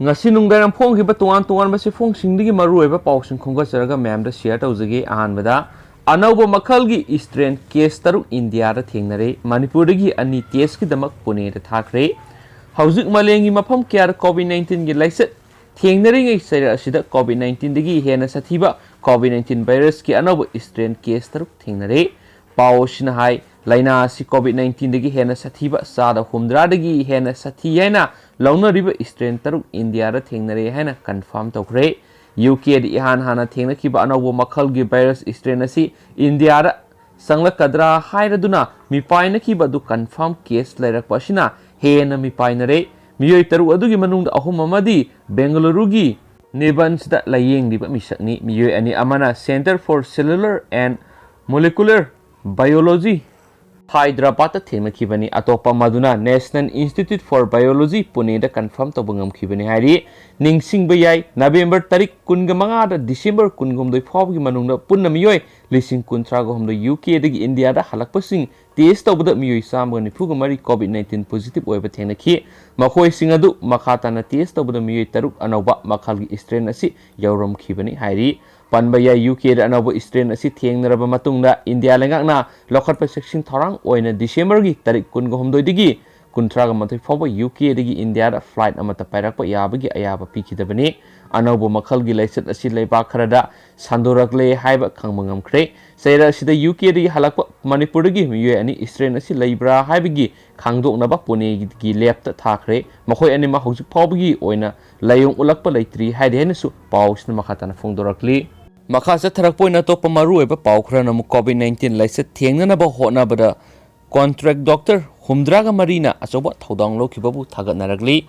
ngasi nungdaram phong ki ba tuan tuan ba se phong singdigi maru eba pausing khonga charaga ma'am da share tawjage ahanbada anauba makal gi strain case taru India da thengnare Manipur gi ani test ki damak Pune da thakre hauzik malengi mafam kyar COVID-19 gi laisat thengnare ngai saira asida COVID-19 digi hena sathiba COVID-19 virus ki anauba strain case taru thengnare pausina hai laina si COVID-19 dagi hena sathiba sada humdra dagi hena sathi haina launa riba strain taruk India da thengnare haina confirm tawkhre UK di ihan hana thengna kiba anawbo makhal gi virus strain asi India da sangla kadra hairaduna mipaina kiba du confirm case lairak pasina hena mipainare miyoi taru adugi manungda ahum amadi Bengaluru gi Nibans da layeng diba misakni miyoi ani amana Center for Cellular and Molecular Biology Hyderabad thema khibani atopa maduna National Institute for Biology Pune da confirm to bangam khibani hari ningsing bayai November tarik 15 da December 19 fawgi manungda punna miyoi lising kuntra go homdo UK dagi India da halakpasing test tawbada miyoi samgani fuga mari COVID-19 positive oiba thengna khi makhoi singadu makhata na test tawbada miyoi taruk anauba makhalgi strain asi yauram khibani hari Panbaya UK da anauba strain asi thengnaraba matungda India lengakna lokhatpa section thorang oina December gi tarik 19 digi kuntraga mathai fawba UK digi India da flight amata pairakpa yabagi ayaba pikhidabani anauba makhal gi laisat asi leiba kharada sandorakle haiba khangmangam khre saira sida UK digi halakpa Manipur digi miyoi ani strain asi leibra haibagi khangdoknaba Pune gi lab ta thakre makhoi ani ma hojik fawbagi oina layong ulakpa leitri haide henasu pausna makhatana phongdorakli Makasa tharakpoina topa maru eba paukhra namu COVID-19 laisa thengnanaba hotnabada contract doctor humdraga marina achoba thodang lokibabu thagatnaragli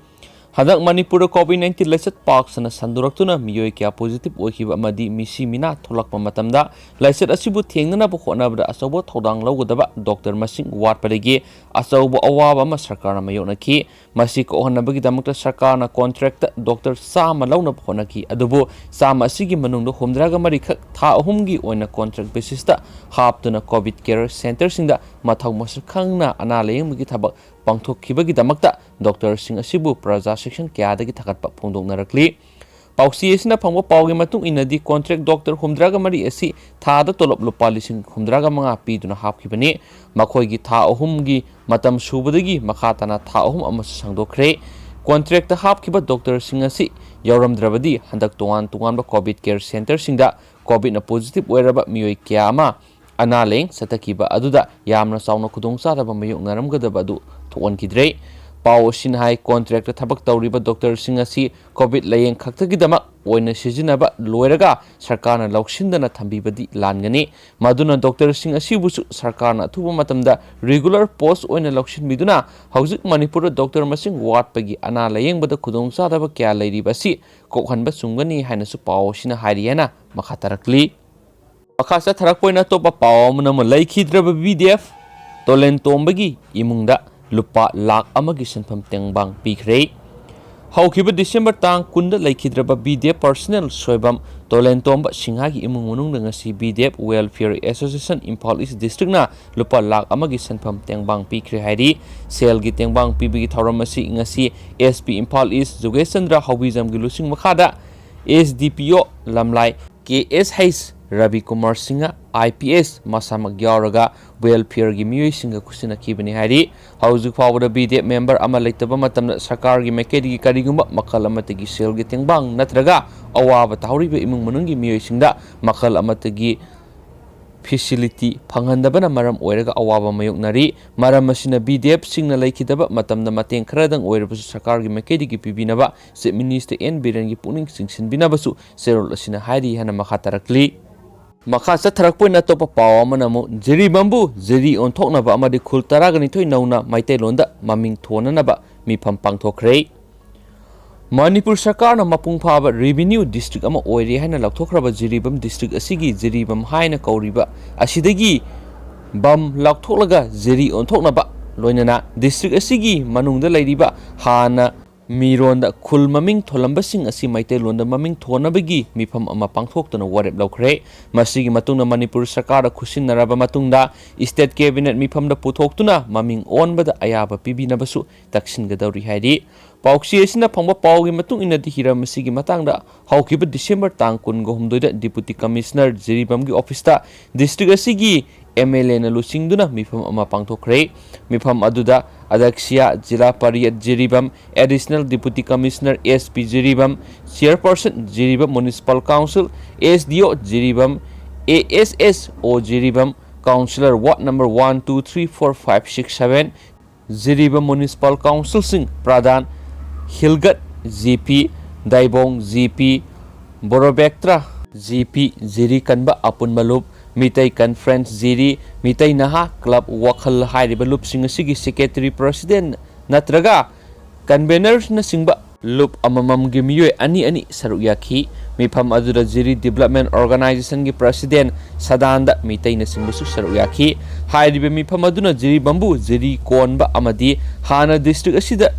hadak Manipur COVID-19 laisat paksana sanduraktuna miyoi kya positive oikiba amadi misi mina tholakpa matamda laisat asibu thengnanaba hotnabada achoba thodang logodaba doctor masing watpadagi achoba awaba ma sarkarna mayonaki masi ko hanabagi damakta sarkarna contract doctor sama launa phonaki adubu sama asigi manungdo humdraga mari khak tha ahumgi oina contract basis ta haptuna covid care center singda mathau masar khangna ana leyenggi thabak pangthokkhibagi damakta doctor sing asibu praja section kya dagi thagatpa phongdoknarakli pausi esina phangwa pawgi matung inadi contract doctor humdraga mari asi thada tolop lupa lising humdraga manga piduna hapkhibani makhoi gi tha ahumgi matam subadagi makhatana tha ahum amas sangdokhre contract ta hapkhiba doctor sing asi yauramdrabadi handak tuan ba covid care center singda covid na positive oiraba miyoi kya ama analeng satakiba aduda yamna sauna khudong saraba mayuk naramgadaba adu thon kidre Pau sin hai contract thabak tawriba doctor sing asi covid layeng khaktagi dama oina sijinaba loiraga sarkarna lauksindana thambibadi langani maduna doctor sing asi busu sarkarna thuba matamda regular post oina lauksin miduna hauzik Manipur doctor masing watpagi ana layeng bada khudong sadaba kya lairibasi kokhanba sungani haina su pau sin hairiyana makhatarakli Makasa tharakpoina topa pau munama laikhidraba BDF tolen tombagi imungda lupa lakh amagi sanpham tengbang pikhre haukiba December tang kunda laikhidraba BDF personnel soibam tolen tomba singhagi imung munung ngasi BDF Welfare Association Imphal East District na lupa lakh amagi sanpham tengbang pikhre hairi sel gi tengbang pibigi thoramasi ngasi SP Imphal East Jogesandra Hawizam gi lusing makhada SDPO lamlai KSH Ravi Kumar Singha IPS masamak yauraga welfare gi miyoi singa kusina kibani hari hauzik fawda BDF member ama leitaba matamna sarkar gi mekedi gi karigumba makal amatagi sel gi tengbang natraga awaba tahuriba imung manungi miyoi singda makal amatagi facility phanghandabana maram oiraga awaba mayoknari maram masina BDF singna laikhidaba matamna mateng khradang oirabasu sarkar gi mekedi gi pibinaba se minister N Biren gi puning singsinbinabasu serol asina hairi hana makhatarakli Makasa tharakpoina topa paw amanamu jiri bambu jiri onthoknaba amadi khul taragani thoi nauna maitailonda maming thonanaba mifam pangthokre Manipur sarkarna mapung phaba revenue district ama oiri haina lakthraba jiribam district asigi jiribam haina kauriba asidagi bam lakthoklaga jiri onthoknaba loinana district asigi manungda lairiba hana Mironda khul maming tholambasing asi maitailonda maming thonabagi mifam ama pangthoktuna warep laukre masigi matungna Manipur sarkar khusinnaraba matungda state cabinet mifamda puthoktuna maming onbada ayaba pibinabasu taksingadawri hairi Pauksi asina phangba pawgi matung ina di hiram asigi matangda haukiba December tang 18 da Deputy Commissioner Jiribam gi office ta district asigi Eramle na lusingduna mifam ama pangthokre mifam aduda Adaksia Jila Pariyat Jiribam Additional Deputy Commissioner SP Jiribam Chairperson Jiribam Municipal Council SDO Jiribam ASSO Jiribam Councillor Ward number 1 2 3 4 5 6 7 Jiribam Municipal Council Sing Pradhan Hilgat GP Daibong GP Borobektra GP Jiri Kanba Apun Malup Mitai Conference Jiri Mitai Naha Club Wakal Hairiba Loop Sing Sigi Secretary President Natraga Conveners na Singba Loop Amamam Gimiyo Ani Saruyaki Mipam Adura Jiri Development Organization gi President Sadanda Mitai na Singbusu Saruyaki Hairiba Mipam Aduna Jiri Bambu Jiri Konba Amadi Hana District Asida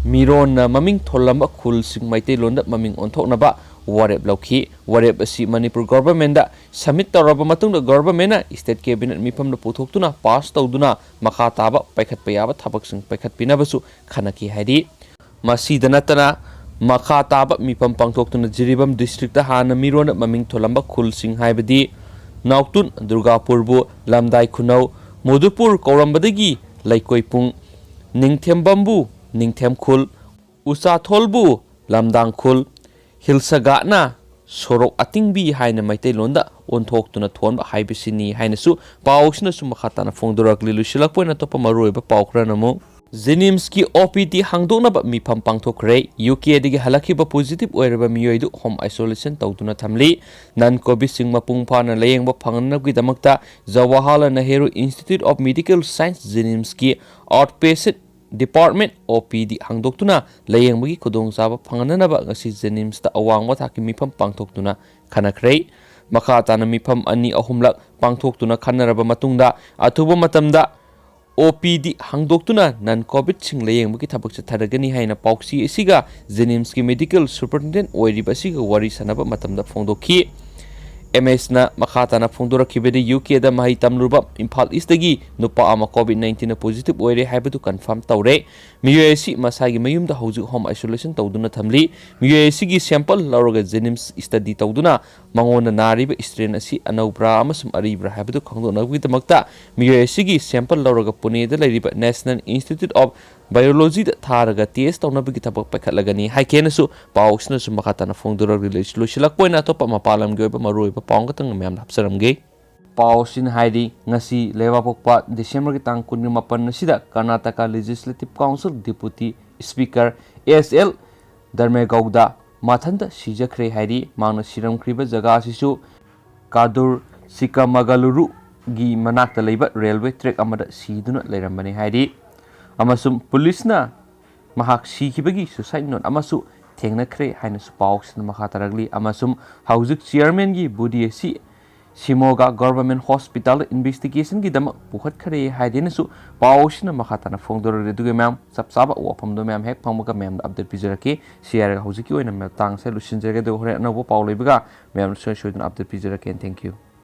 Miron na maming tholamba khul sing maitai londa maming onthoknaba warep lauki warep asi Manipur government da submit toraba matungda government na state cabinet mifamda puthoktuna pass tawduna makha taba paikhatpa yaba thabak sing paikhat pinabasu khanaki haidi masida natana makha taba mifam pangthoktuna Jiribam district da hana miron na maming tholamba khul sing haibadi Nautun Durgapur bu Lamdai Khunau Modupur Kaurambadagi Laikoipung Ningthembambu Ningthem Khul Usa Tholbu Lamdang Khul Hilsagana Sorok Atingbi haina maitai londa onthoktuna thonba haibisini hainasu pausna sumakhatana phongdorakli lusilakpoina topa maroiba paukranamo Jenims ki OPD hangdoknaba mifam pangthokre UK digi halakiba positive oiraba miyoidu home isolation tawduna thamli non covid sing mapung phana layengba phangnabgi damakta Jawaharlal Nehru Institute of Medical Science Jenims ki outpatient Department OPD hangdoktuna layengmagi khudongchaba phangananaba ngasi Jenims ta awangwa thaki mifam pangthoktuna khanakhre makhatana mifam ani ahumlak pangthoktuna khanaraba matungda athuba matamda OPD hangdoktuna non covid sing layengmagi thabak chatharagani haina pauksi asiga Jenims ki medical superintendent oiriba siga wari sanaba matamda phongdokhi MS na makhatana phongdorakhibedi UK da mahi tamluba Imphal East dagi nupa ama COVID-19 na positive oire haibadu confirm tawre MUAC masagi mayumda hauju home isolation tawduna thamli MUAC gi sample lauraga Jenims study tawduna mangona nariba strain asi anaubra amasum aribra haibadu khangdonagwi damakta MUAC gi sample lauraga Pune da lairiba National Institute of Biology da tharaga test tawnabagi thabak pakhatlagani haikenasu pausna su makhatana phongdora release lusilak poina topa mapalam gyoba maroiba pawngatang myam hapsaramge pausin haidi ngasi lewa pokpa December ki tang 18 sida Karnataka Legislative Council Deputy Speaker ASL Dharmegowda mathanda sijakhre haidi mangna siramkhriba jaga asisu Kadur Sikamagaluru gi manakta leiba railway track amada siduna leirambani haidi amasum pulisna mahak sikibagi suicide note amasu thengnakhre haina pausna makhataragli amasum haujuk chairman gi budi Simoga government hospital investigation gi dama pukhat khare haidenasu pausna makhatana phongdor reduge mam sapsaba wafamdo mam hek phangmuka mam update pizaraki share haujuki oina tang se lusinjage de hore no paulaibaga mam soidun update pizaraki. Thank you.